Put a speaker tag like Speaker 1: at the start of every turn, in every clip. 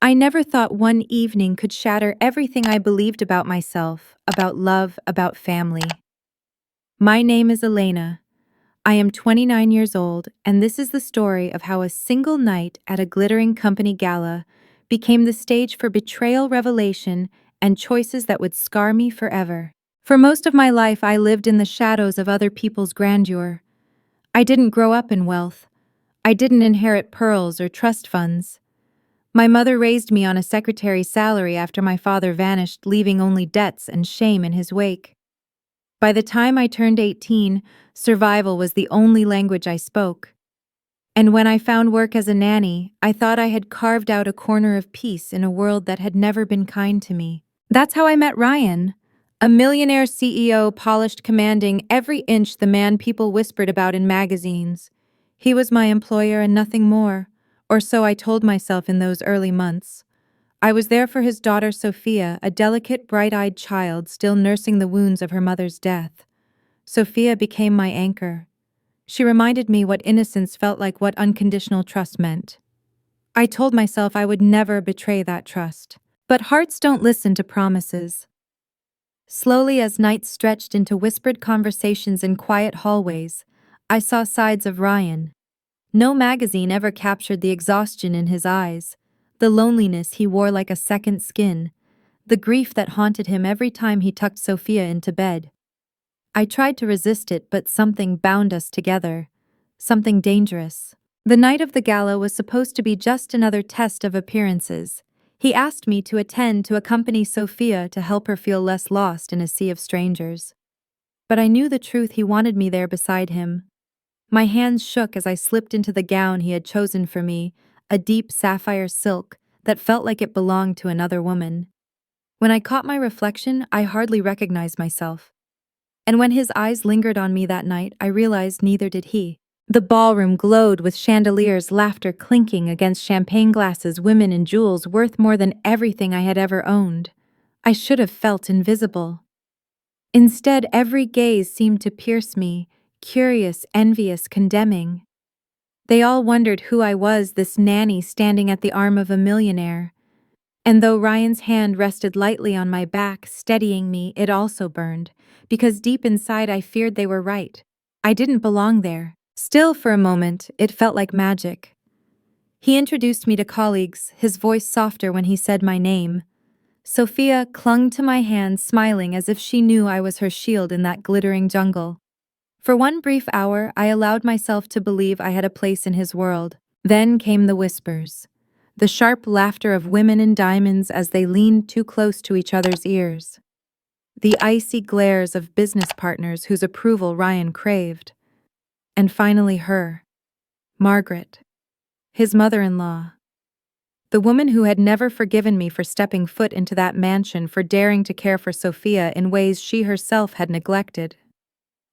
Speaker 1: I never thought one evening could shatter everything I believed about myself, about love, about family. My name is Elena. I am 29 years old, and this is the story of how a single night at a glittering company gala became the stage for betrayal, revelation, and choices that would scar me forever. For most of my life, I lived in the shadows of other people's grandeur. I didn't grow up in wealth. I didn't inherit pearls or trust funds. My mother raised me on a secretary's salary after my father vanished, leaving only debts and shame in his wake. By the time I turned 18, survival was the only language I spoke. And when I found work as a nanny, I thought I had carved out a corner of peace in a world that had never been kind to me. That's how I met Ryan, a millionaire CEO, polished, commanding every inch, the man people whispered about in magazines. He was my employer and nothing more, or so I told myself in those early months. I was there for his daughter Sophia, a delicate, bright-eyed child still nursing the wounds of her mother's death. Sophia became my anchor. She reminded me what innocence felt like, what unconditional trust meant. I told myself I would never betray that trust. But hearts don't listen to promises. Slowly, as nights stretched into whispered conversations in quiet hallways, I saw sides of Ryan. No magazine ever captured the exhaustion in his eyes, the loneliness he wore like a second skin, the grief that haunted him every time he tucked Sophia into bed. I tried to resist it, but something bound us together, something dangerous. The night of the gala was supposed to be just another test of appearances. He asked me to attend to accompany Sophia to help her feel less lost in a sea of strangers. But I knew the truth. He wanted me there beside him. My hands shook as I slipped into the gown he had chosen for me, a deep sapphire silk that felt like it belonged to another woman. When I caught my reflection, I hardly recognized myself. And when his eyes lingered on me that night, I realized neither did he. The ballroom glowed with chandeliers, laughter clinking against champagne glasses, women in jewels worth more than everything I had ever owned. I should have felt invisible. Instead, every gaze seemed to pierce me, curious, envious, condemning. They all wondered who I was, this nanny standing at the arm of a millionaire. And though Ryan's hand rested lightly on my back, steadying me, it also burned, because deep inside I feared they were right. I didn't belong there. Still, for a moment, it felt like magic. He introduced me to colleagues, his voice softer when he said my name. Sophia clung to my hand, smiling as if she knew I was her shield in that glittering jungle. For one brief hour, I allowed myself to believe I had a place in his world. Then came the whispers, the sharp laughter of women in diamonds as they leaned too close to each other's ears, the icy glares of business partners whose approval Ryan craved. And finally her, Margaret, his mother-in-law, the woman who had never forgiven me for stepping foot into that mansion, for daring to care for Sophia in ways she herself had neglected.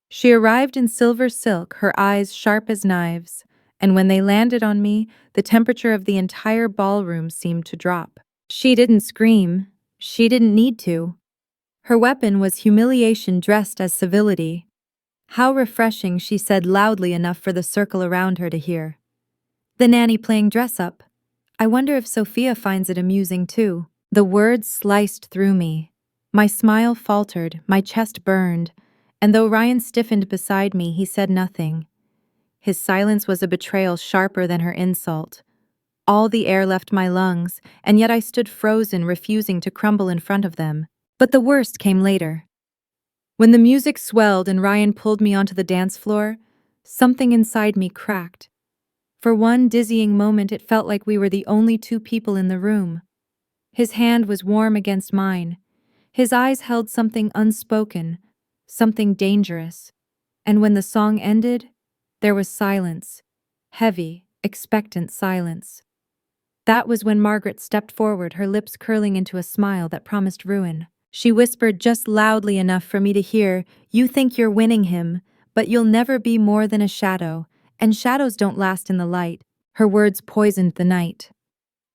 Speaker 1: She arrived in silver silk, her eyes sharp as knives, and when they landed on me, the temperature of the entire ballroom seemed to drop. She didn't scream. She didn't need to. Her weapon was humiliation dressed as civility. "How refreshing," she said loudly enough for the circle around her to hear. "The nanny playing dress-up. I wonder if Sophia finds it amusing too." The words sliced through me. My smile faltered, my chest burned, and though Ryan stiffened beside me, he said nothing. His silence was a betrayal sharper than her insult. All the air left my lungs, and yet I stood frozen, refusing to crumble in front of them. But the worst came later. When the music swelled and Ryan pulled me onto the dance floor, something inside me cracked. For one dizzying moment, it felt like we were the only two people in the room. His hand was warm against mine. His eyes held something unspoken, something dangerous. And when the song ended, there was silence. Heavy, expectant silence. That was when Margaret stepped forward, her lips curling into a smile that promised ruin. She whispered just loudly enough for me to hear, "You think you're winning him, but you'll never be more than a shadow, and shadows don't last in the light." Her words poisoned the night.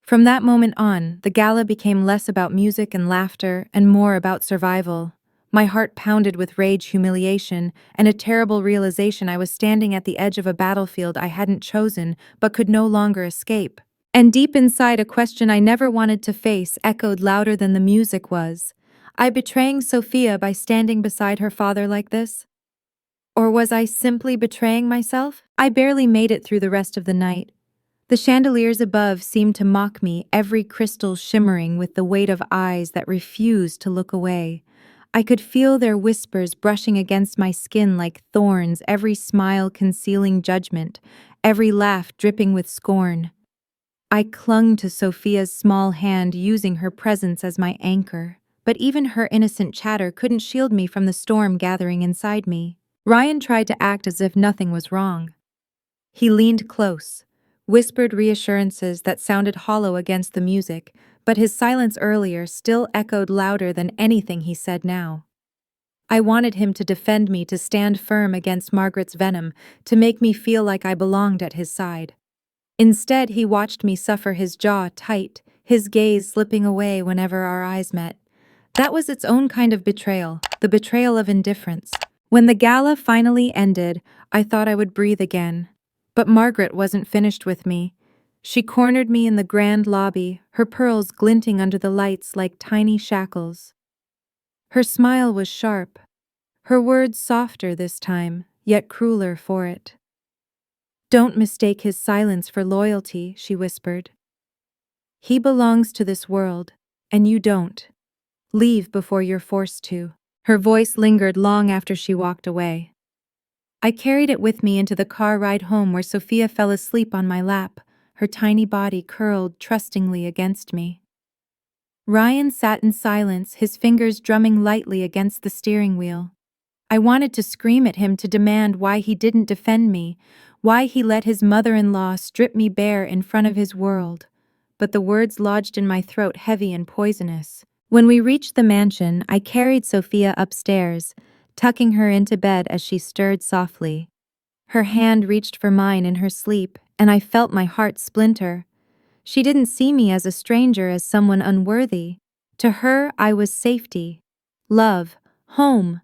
Speaker 1: From that moment on, the gala became less about music and laughter and more about survival. My heart pounded with rage, humiliation, and a terrible realization I was standing at the edge of a battlefield I hadn't chosen but could no longer escape. And deep inside, a question I never wanted to face echoed louder than the music was. I betraying Sophia by standing beside her father like this? Or was I simply betraying myself? I barely made it through the rest of the night. The chandeliers above seemed to mock me, every crystal shimmering with the weight of eyes that refused to look away. I could feel their whispers brushing against my skin like thorns, every smile concealing judgment, every laugh dripping with scorn. I clung to Sophia's small hand, using her presence as my anchor, but even her innocent chatter couldn't shield me from the storm gathering inside me. Ryan tried to act as if nothing was wrong. He leaned close, whispered reassurances that sounded hollow against the music, but his silence earlier still echoed louder than anything he said now. I wanted him to defend me, to stand firm against Margaret's venom, to make me feel like I belonged at his side. Instead, he watched me suffer, his jaw tight, his gaze slipping away whenever our eyes met. That was its own kind of betrayal, the betrayal of indifference. When the gala finally ended, I thought I would breathe again. But Margaret wasn't finished with me. She cornered me in the grand lobby, her pearls glinting under the lights like tiny shackles. Her smile was sharp, her words softer this time, yet crueler for it. "Don't mistake his silence for loyalty," she whispered. "He belongs to this world, and you don't. Leave before you're forced to." Her voice lingered long after she walked away. I carried it with me into the car ride home, where Sophia fell asleep on my lap, her tiny body curled trustingly against me. Ryan sat in silence, his fingers drumming lightly against the steering wheel. I wanted to scream at him, to demand why he didn't defend me, why he let his mother-in-law strip me bare in front of his world. But the words lodged in my throat, heavy and poisonous. When we reached the mansion, I carried Sophia upstairs, tucking her into bed as she stirred softly. Her hand reached for mine in her sleep, and I felt my heart splinter. She didn't see me as a stranger, as someone unworthy. To her, I was safety, love, home.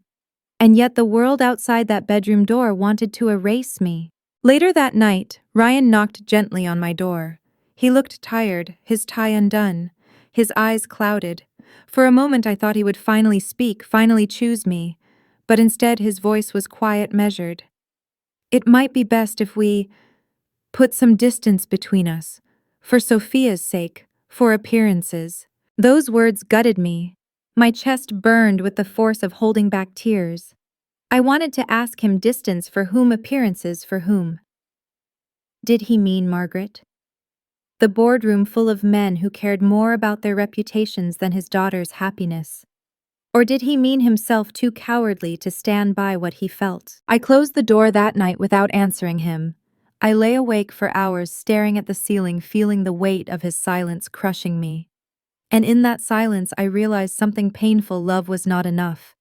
Speaker 1: And yet the world outside that bedroom door wanted to erase me. Later that night, Ryan knocked gently on my door. He looked tired, his tie undone, his eyes clouded. For a moment I thought he would finally speak, finally choose me, but instead his voice was quiet, measured. "It might be best if we put some distance between us, for Sophia's sake, for appearances." Those words gutted me. My chest burned with the force of holding back tears. I wanted to ask him, distance for whom, appearances for whom? Did he mean Margaret? The boardroom full of men who cared more about their reputations than his daughter's happiness? Or did he mean himself, too cowardly to stand by what he felt? I closed the door that night without answering him. I lay awake for hours, staring at the ceiling, feeling the weight of his silence crushing me. And in that silence I realized something painful: love was not enough.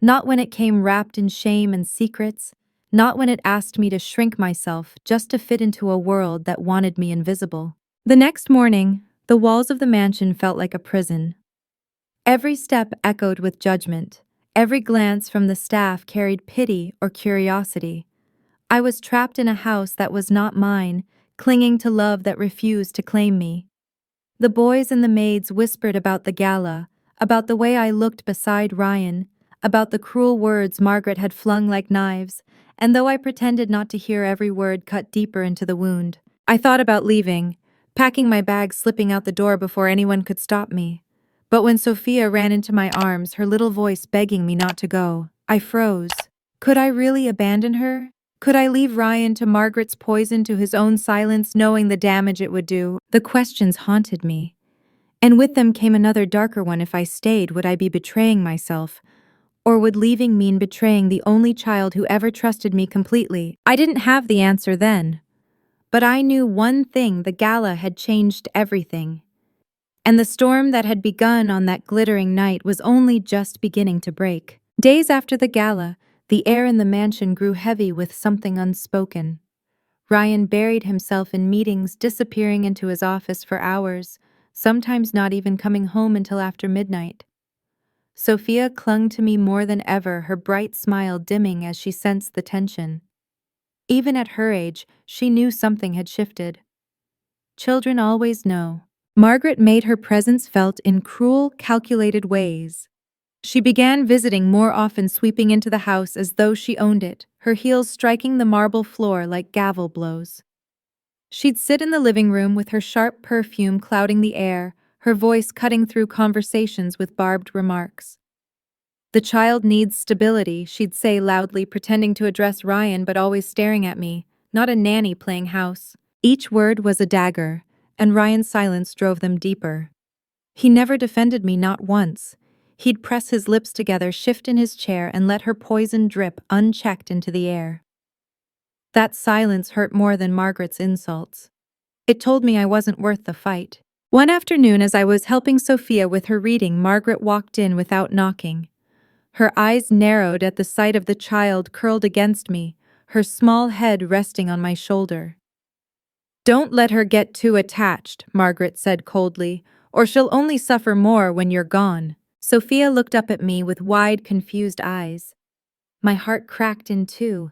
Speaker 1: Not when it came wrapped in shame and secrets, not when it asked me to shrink myself just to fit into a world that wanted me invisible. The next morning, the walls of the mansion felt like a prison. Every step echoed with judgment. Every glance from the staff carried pity or curiosity. I was trapped in a house that was not mine, clinging to love that refused to claim me. The boys and the maids whispered about the gala, about the way I looked beside Ryan, about the cruel words Margaret had flung like knives, and though I pretended not to hear, every word cut deeper into the wound. I thought about leaving, packing my bag, slipping out the door before anyone could stop me. But when Sophia ran into my arms, her little voice begging me not to go, I froze. Could I really abandon her? Could I leave Ryan to Margaret's poison, to his own silence, knowing the damage it would do? The questions haunted me. And with them came another darker one: if I stayed, would I be betraying myself? Or would leaving mean betraying the only child who ever trusted me completely? I didn't have the answer then. But I knew one thing: the gala had changed everything. And the storm that had begun on that glittering night was only just beginning to break. Days after the gala, the air in the mansion grew heavy with something unspoken. Ryan buried himself in meetings, disappearing into his office for hours, sometimes not even coming home until after midnight. Sophia clung to me more than ever, her bright smile dimming as she sensed the tension. Even at her age, she knew something had shifted. Children always know. Margaret made her presence felt in cruel, calculated ways. She began visiting more often, sweeping into the house as though she owned it, her heels striking the marble floor like gavel blows. She'd sit in the living room with her sharp perfume clouding the air, her voice cutting through conversations with barbed remarks. "The child needs stability," she'd say loudly, pretending to address Ryan but always staring at me, not a nanny playing house. Each word was a dagger, and Ryan's silence drove them deeper. He never defended me, not once. He'd press his lips together, shift in his chair, and let her poison drip unchecked into the air. That silence hurt more than Margaret's insults. It told me I wasn't worth the fight. One afternoon, as I was helping Sophia with her reading, Margaret walked in without knocking. Her eyes narrowed at the sight of the child curled against me, her small head resting on my shoulder. "Don't let her get too attached," Margaret said coldly, "or she'll only suffer more when you're gone." Sophia looked up at me with wide, confused eyes. My heart cracked in two.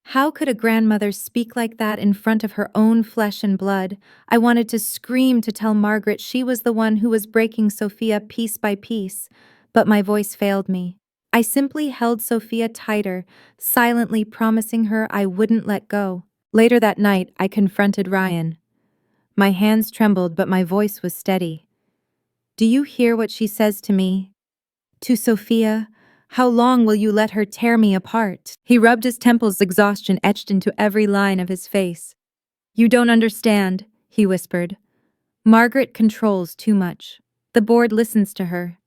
Speaker 1: How could a grandmother speak like that in front of her own flesh and blood? I wanted to scream to tell Margaret she was the one who was breaking Sophia piece by piece, but my voice failed me. I simply held Sophia tighter, silently promising her I wouldn't let go. Later that night, I confronted Ryan. My hands trembled, but my voice was steady. "Do you hear what she says to me? To Sophia? How long will you let her tear me apart?" He rubbed his temples, exhaustion etched into every line of his face. "You don't understand," he whispered. "Margaret controls too much. The board listens to her.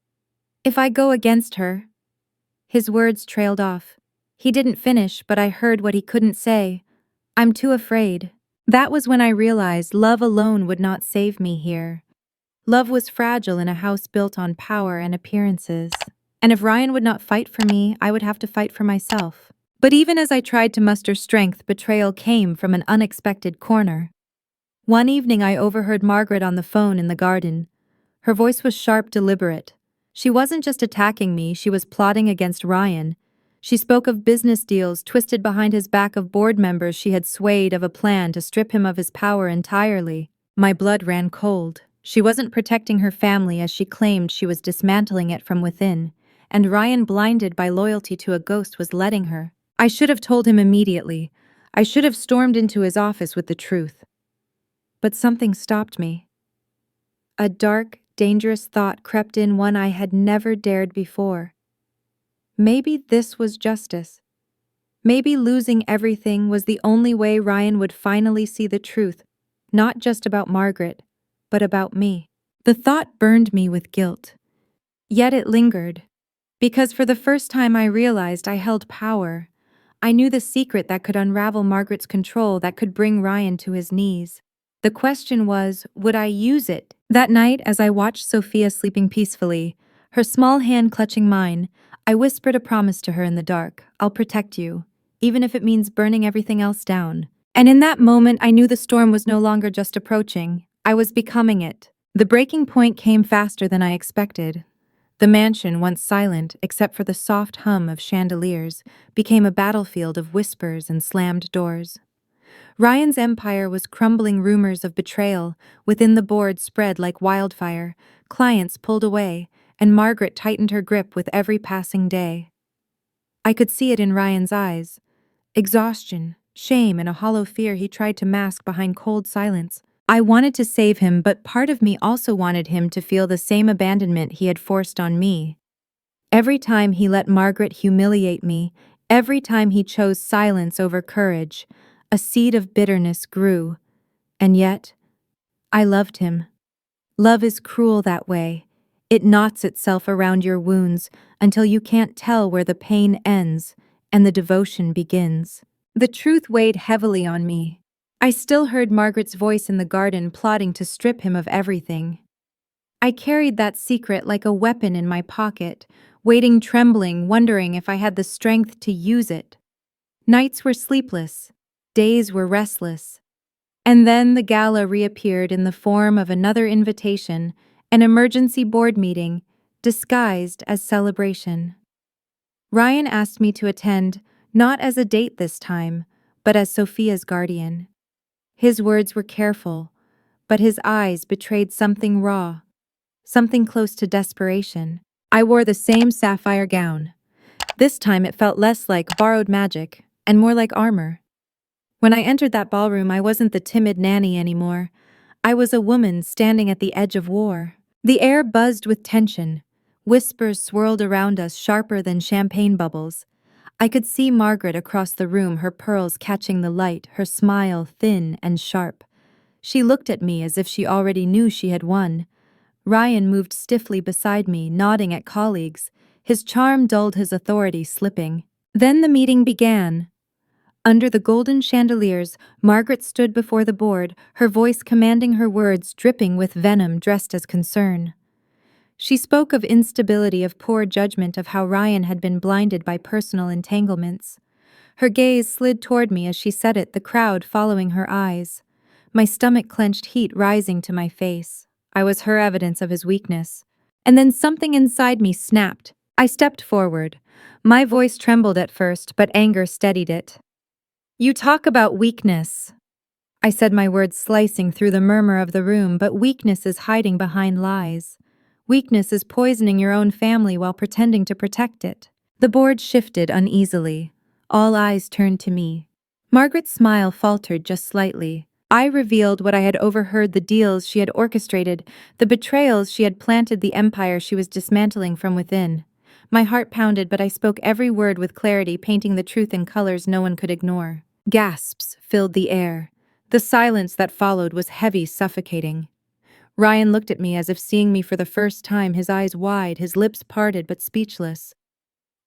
Speaker 1: If I go against her..." His words trailed off. He didn't finish, but I heard what he couldn't say. "I'm too afraid." That was when I realized love alone would not save me here. Love was fragile in a house built on power and appearances. And if Ryan would not fight for me, I would have to fight for myself. But even as I tried to muster strength, betrayal came from an unexpected corner. One evening I overheard Margaret on the phone in the garden. Her voice was sharp, deliberate. She wasn't just attacking me, she was plotting against Ryan. She spoke of business deals twisted behind his back, of board members she had swayed, of a plan to strip him of his power entirely. My blood ran cold. She wasn't protecting her family as she claimed, she was dismantling it from within. And Ryan, blinded by loyalty to a ghost, was letting her. I should have told him immediately. I should have stormed into his office with the truth. But something stopped me. A dark, dangerous thought crept in, one I had never dared before. Maybe this was justice. Maybe losing everything was the only way Ryan would finally see the truth, not just about Margaret, but about me. The thought burned me with guilt. Yet it lingered, because for the first time I realized I held power. I knew the secret that could unravel Margaret's control, that could bring Ryan to his knees. The question was, would I use it? That night, as I watched Sophia sleeping peacefully, her small hand clutching mine, I whispered a promise to her in the dark. "I'll protect you, even if it means burning everything else down." And in that moment, I knew the storm was no longer just approaching. I was becoming it. The breaking point came faster than I expected. The mansion, once silent except for the soft hum of chandeliers, became a battlefield of whispers and slammed doors. Ryan's empire was crumbling. Rumors of betrayal within the board spread like wildfire. Clients pulled away, and Margaret tightened her grip with every passing day. I could see it in Ryan's eyes. Exhaustion, shame, and a hollow fear he tried to mask behind cold silence. I wanted to save him, but part of me also wanted him to feel the same abandonment he had forced on me. Every time he let Margaret humiliate me, every time he chose silence over courage, a seed of bitterness grew. And yet, I loved him. Love is cruel that way. It knots itself around your wounds until you can't tell where the pain ends and the devotion begins. The truth weighed heavily on me. I still heard Margaret's voice in the garden, plotting to strip him of everything. I carried that secret like a weapon in my pocket, waiting, trembling, wondering if I had the strength to use it. Nights were sleepless. Days were restless. And then the gala reappeared in the form of another invitation, an emergency board meeting, disguised as celebration. Ryan asked me to attend, not as a date this time, but as Sophia's guardian. His words were careful, but his eyes betrayed something raw, something close to desperation. I wore the same sapphire gown. This time it felt less like borrowed magic and more like armor. When I entered that ballroom, I wasn't the timid nanny anymore. I was a woman standing at the edge of war. The air buzzed with tension. Whispers swirled around us sharper than champagne bubbles. I could see Margaret across the room, her pearls catching the light, her smile thin and sharp. She looked at me as if she already knew she had won. Ryan moved stiffly beside me, nodding at colleagues. His charm dulled his authority slipping. Then the meeting began. Under the golden chandeliers, Margaret stood before the board, her voice commanding, her words dripping with venom dressed as concern. She spoke of instability, of poor judgment, of how Ryan had been blinded by personal entanglements. Her gaze slid toward me as she said it, the crowd following her eyes. My stomach clenched, heat rising to my face. I was her evidence of his weakness. And then something inside me snapped. I stepped forward. My voice trembled at first, but anger steadied it. "You talk about weakness." I said, my words slicing through the murmur of the room, but weakness is hiding behind lies. Weakness is poisoning your own family while pretending to protect it. The board shifted uneasily. All eyes turned to me. Margaret's smile faltered just slightly. I revealed what I had overheard, the deals she had orchestrated, the betrayals she had planted, the empire she was dismantling from within. My heart pounded, but I spoke every word with clarity, painting the truth in colors no one could ignore. Gasps filled the air. The silence that followed was heavy, suffocating. Ryan looked at me as if seeing me for the first time, his eyes wide, his lips parted but speechless.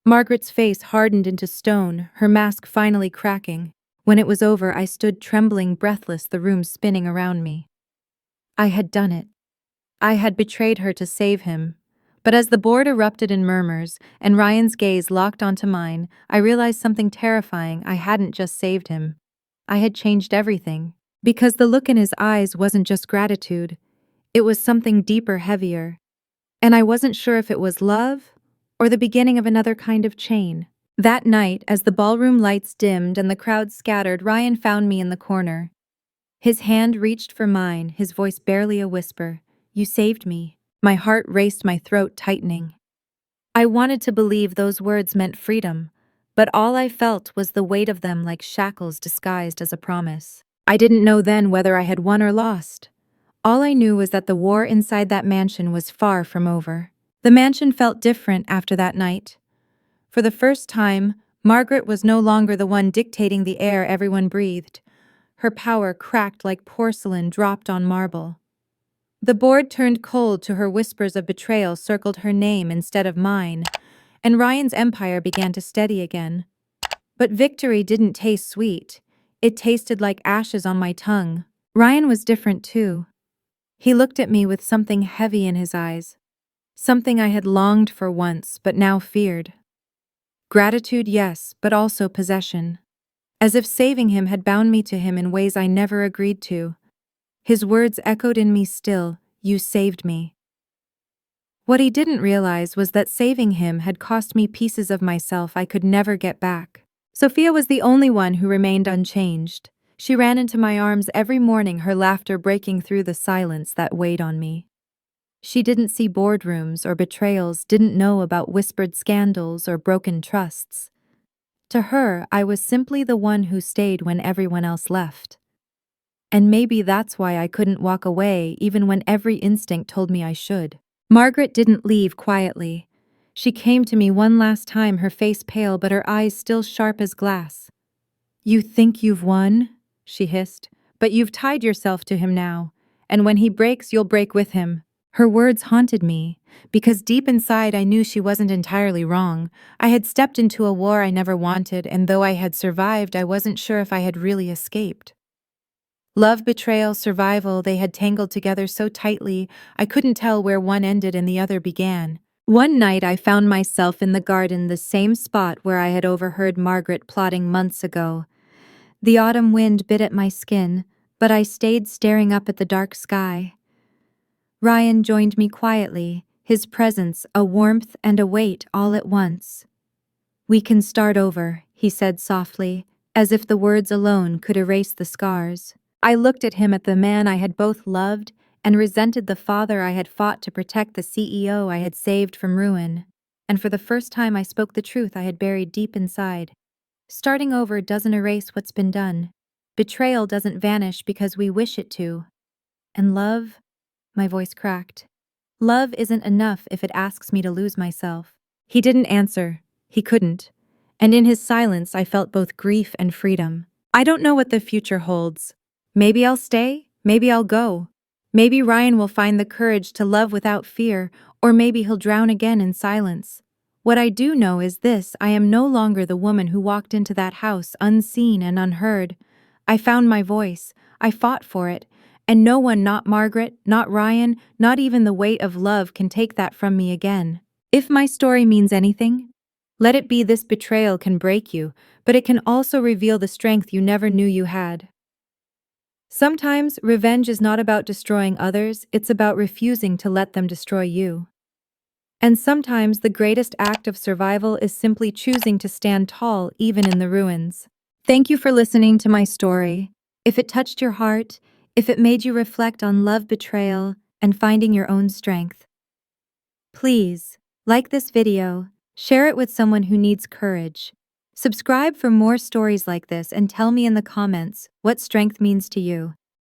Speaker 1: Margaret's face hardened into stone, her mask finally cracking. When it was over, I stood trembling, breathless, the room spinning around me. I had done it. I had betrayed her to save him. But as the board erupted in murmurs, and Ryan's gaze locked onto mine, I realized something terrifying. I hadn't just saved him. I had changed everything. Because the look in his eyes wasn't just gratitude. It was something deeper, heavier. And I wasn't sure if it was love or the beginning of another kind of chain. That night, as the ballroom lights dimmed and the crowd scattered, Ryan found me in the corner. His hand reached for mine, his voice barely a whisper. "You saved me." My heart raced, my throat tightening. I wanted to believe those words meant freedom, but all I felt was the weight of them, like shackles disguised as a promise. I didn't know then whether I had won or lost. All I knew was that the war inside that mansion was far from over. The mansion felt different after that night. For the first time, Margaret was no longer the one dictating the air everyone breathed. Her power cracked like porcelain dropped on marble. The board turned cold to her, whispers of betrayal circled her name instead of mine, and Ryan's empire began to steady again. But victory didn't taste sweet. It tasted like ashes on my tongue. Ryan was different too. He looked at me with something heavy in his eyes, something I had longed for once but now feared. Gratitude, yes, but also possession. As if saving him had bound me to him in ways I never agreed to. His words echoed in me still, "You saved me." What he didn't realize was that saving him had cost me pieces of myself I could never get back. Sophia was the only one who remained unchanged. She ran into my arms every morning, her laughter breaking through the silence that weighed on me. She didn't see boardrooms or betrayals, didn't know about whispered scandals or broken trusts. To her, I was simply the one who stayed when everyone else left. And maybe that's why I couldn't walk away even when every instinct told me I should. Margaret didn't leave quietly. She came to me one last time, her face pale but her eyes still sharp as glass. "You think you've won?" she hissed. "But you've tied yourself to him now. And when he breaks, you'll break with him." Her words haunted me, because deep inside I knew she wasn't entirely wrong. I had stepped into a war I never wanted, and though I had survived, I wasn't sure if I had really escaped. Love, betrayal, survival, they had tangled together so tightly, I couldn't tell where one ended and the other began. One night I found myself in the garden, the same spot where I had overheard Margaret plotting months ago. The autumn wind bit at my skin, but I stayed staring up at the dark sky. Ryan joined me quietly, his presence a warmth and a weight all at once. "We can start over," he said softly, as if the words alone could erase the scars. I looked at him, at the man I had both loved and resented, the father I had fought to protect, the CEO I had saved from ruin. And for the first time I spoke the truth I had buried deep inside. Starting over doesn't erase what's been done. Betrayal doesn't vanish because we wish it to. And love? My voice cracked. Love isn't enough if it asks me to lose myself. He didn't answer. He couldn't. And in his silence, I felt both grief and freedom. I don't know what the future holds. Maybe I'll stay, maybe I'll go. Maybe Ryan will find the courage to love without fear, or maybe he'll drown again in silence. What I do know is this: I am no longer the woman who walked into that house unseen and unheard. I found my voice. I fought for it. And no one, not Margaret, not Ryan, not even the weight of love, can take that from me again. If my story means anything, let it be this: betrayal can break you, but it can also reveal the strength you never knew you had. Sometimes revenge is not about destroying others, it's about refusing to let them destroy you. And sometimes the greatest act of survival is simply choosing to stand tall even in the ruins. Thank you for listening to my story. If it touched your heart, if it made you reflect on love, betrayal, and finding your own strength, please like this video, share it with someone who needs courage. Subscribe for more stories like this and tell me in the comments what strength means to you.